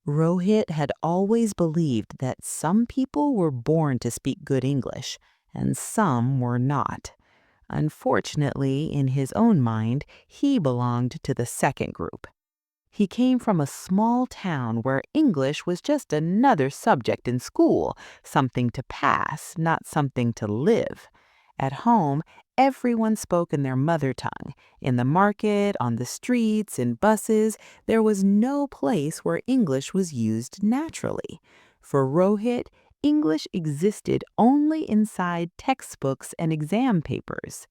Rohit had always believed that some people were born to speak good English and some were not. Unfortunately, in his own mind, he belonged to the second group. He came from a small town where English was just another subject in school, something to pass, not something to live. At home, everyone spoke in their mother tongue. In the market, on the streets, in buses, there was no place where English was used naturally. For Rohit, English existed only inside textbooks and exam papers.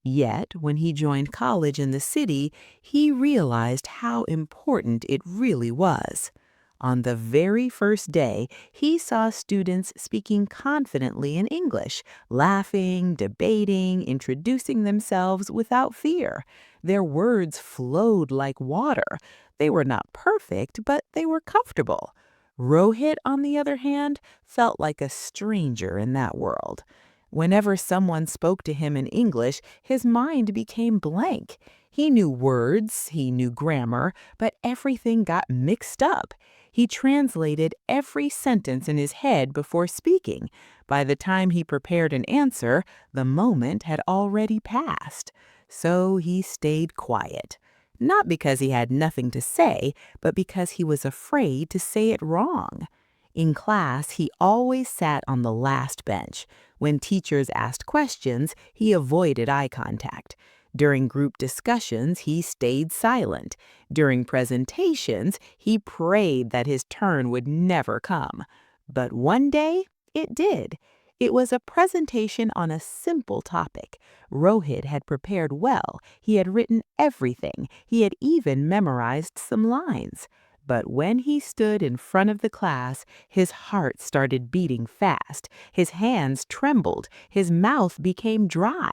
Yet, when he joined college in the city, he realized how important it really was. On the very first day, he saw students speaking confidently in English, laughing, debating, introducing themselves without fear. Their words flowed like water. They were not perfect, but they were comfortable. Rohit, on the other hand, felt like a stranger in that world. Whenever someone spoke to him in English, his mind became blank. He knew words, he knew grammar, but everything got mixed up. He translated every sentence in his head before speaking. By the time he prepared an answer, the moment had already passed. So he stayed quiet. Not because he had nothing to say, but because he was afraid to say it wrong. In class, he always sat on the last bench. When teachers asked questions, he avoided eye contact. During group discussions, he stayed silent. During presentations, he prayed that his turn would never come. But one day, it did. It was a presentation on a simple topic. Rohit had prepared well. He had written everything. He had even memorized some lines. But when he stood in front of the class, his heart started beating fast. His hands trembled. His mouth became dry.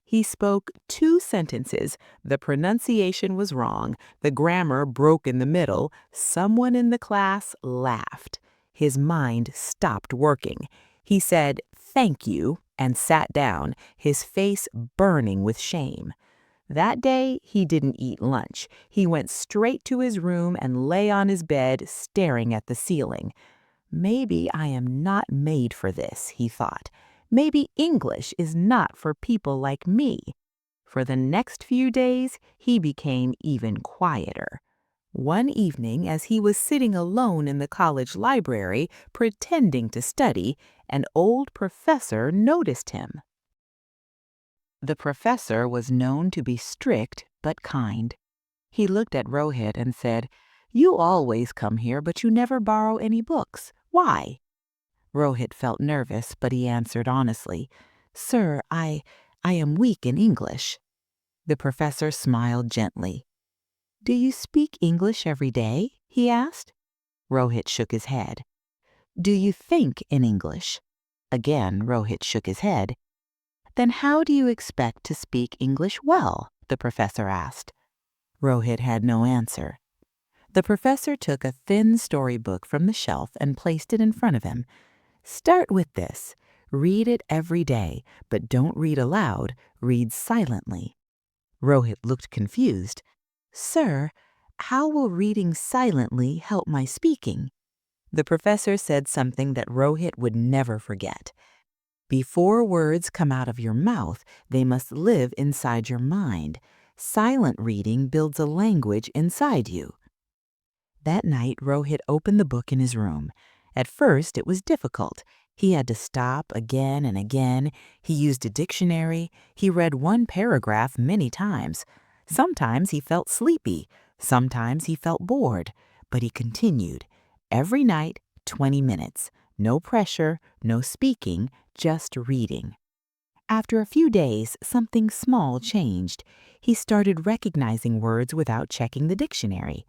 He spoke 2 sentences. The pronunciation was wrong. The grammar broke in the middle. Someone in the class laughed. His mind stopped working. He said, "Thank you," and sat down, his face burning with shame. That day, he didn't eat lunch. He went straight to his room and lay on his bed, staring at the ceiling. Maybe I am not made for this, he thought. Maybe English is not for people like me. For the next few days, he became even quieter. One evening, as he was sitting alone in the college library, pretending to study, an old professor noticed him. The professor was known to be strict but kind. He looked at Rohit and said, "You always come here, but you never borrow any books. Why?" Rohit felt nervous, but he answered honestly, "Sir, I am weak in English." The professor smiled gently. "Do you speak English every day?" he asked. Rohit shook his head. "Do you think in English?" Again, Rohit shook his head. "Then how do you expect to speak English well?" the professor asked. Rohit had no answer. The professor took a thin storybook from the shelf and placed it in front of him. "Start with this. Read it every day, but don't read aloud. Read silently." Rohit looked confused. "Sir, how will reading silently help my speaking?" The professor said something that Rohit would never forget. "Before words come out of your mouth, they must live inside your mind. Silent reading builds a language inside you." That night, Rohit opened the book in his room. At first, it was difficult. He had to stop again and again. He used a dictionary. He read one paragraph many times. Sometimes he felt sleepy. Sometimes he felt bored. But he continued. Every night, 20 minutes. No pressure, no speaking, just reading. After a few days, something small changed. He started recognizing words without checking the dictionary.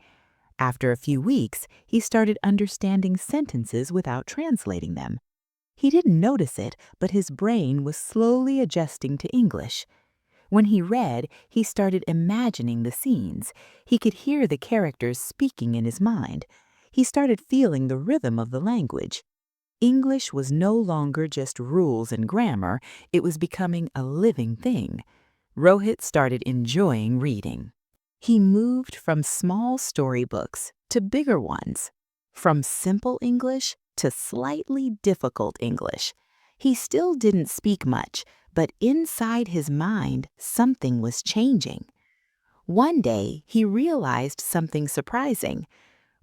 After a few weeks, he started understanding sentences without translating them. He didn't notice it, but his brain was slowly adjusting to English. When he read, he started imagining the scenes. He could hear the characters speaking in his mind. He started feeling the rhythm of the language. English was no longer just rules and grammar, it was becoming a living thing. Rohit started enjoying reading. He moved from small storybooks to bigger ones. from simple English to slightly difficult English. He still didn't speak much, but inside his mind, something was changing. One day, he realized something surprising.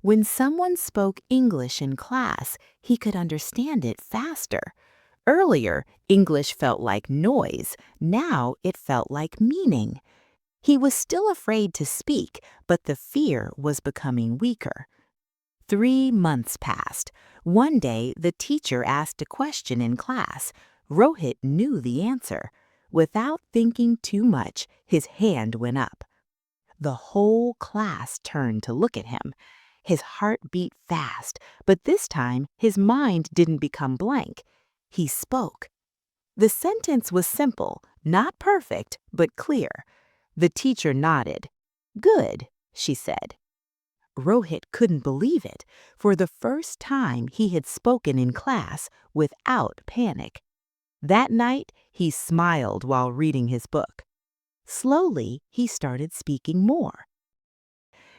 When someone spoke English in class, he could understand it faster. Earlier, English felt like noise. Now it felt like meaning. He was still afraid to speak, but the fear was becoming weaker. 3 months passed. One day, the teacher asked a question in class. Rohit knew the answer. Without thinking too much, his hand went up. The whole class turned to look at him. His heart beat fast, but this time his mind didn't become blank. He spoke. The sentence was simple, not perfect, but clear. The teacher nodded. "Good," she said. Rohit couldn't believe it. For the first time, he had spoken in class without panic. That night, he smiled while reading his book. Slowly, he started speaking more.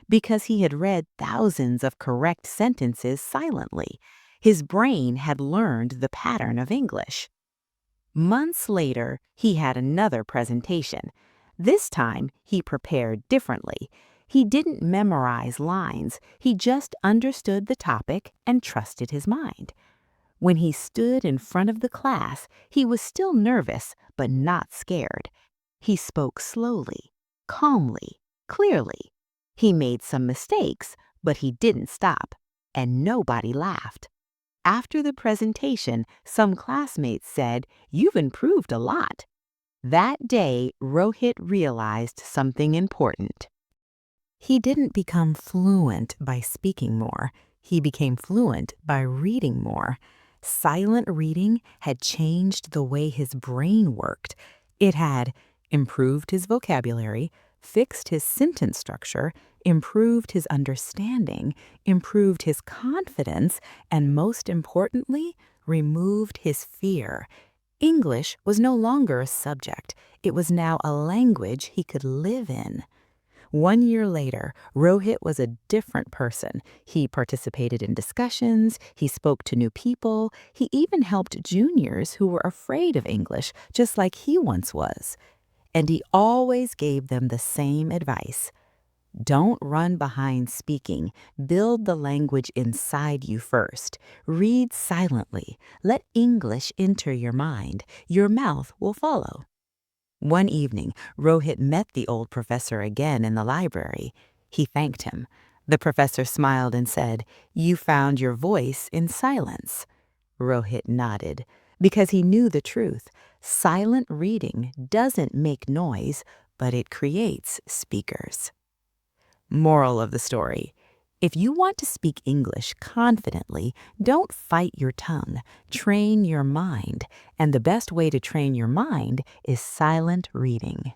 Because he had read thousands of correct sentences silently, his brain had learned the pattern of English. Months later, he had another presentation. This time, he prepared differently. He didn't memorize lines, he just understood the topic and trusted his mind. When he stood in front of the class, he was still nervous, but not scared. He spoke slowly, calmly, clearly. He made some mistakes, but he didn't stop, and nobody laughed. After the presentation, some classmates said, "You've improved a lot." That day, Rohit realized something important. He didn't become fluent by speaking more. He became fluent by reading more. Silent reading had changed the way his brain worked. It had improved his vocabulary, fixed his sentence structure, improved his understanding, improved his confidence, and most importantly, removed his fear. English was no longer a subject. It was now a language he could live in. 1 year later, Rohit was a different person. He participated in discussions, he spoke to new people, he even helped juniors who were afraid of English, just like he once was. And he always gave them the same advice. Don't run behind speaking. Build the language inside you first. Read silently. Let English enter your mind. Your mouth will follow. One evening, Rohit met the old professor again in the library. He thanked him. The professor smiled and said, "You found your voice in silence." Rohit nodded, because he knew the truth. Silent reading doesn't make noise, but it creates speakers. Moral of the story: if you want to speak English confidently, don't fight your tongue. Train your mind. And the best way to train your mind is silent reading.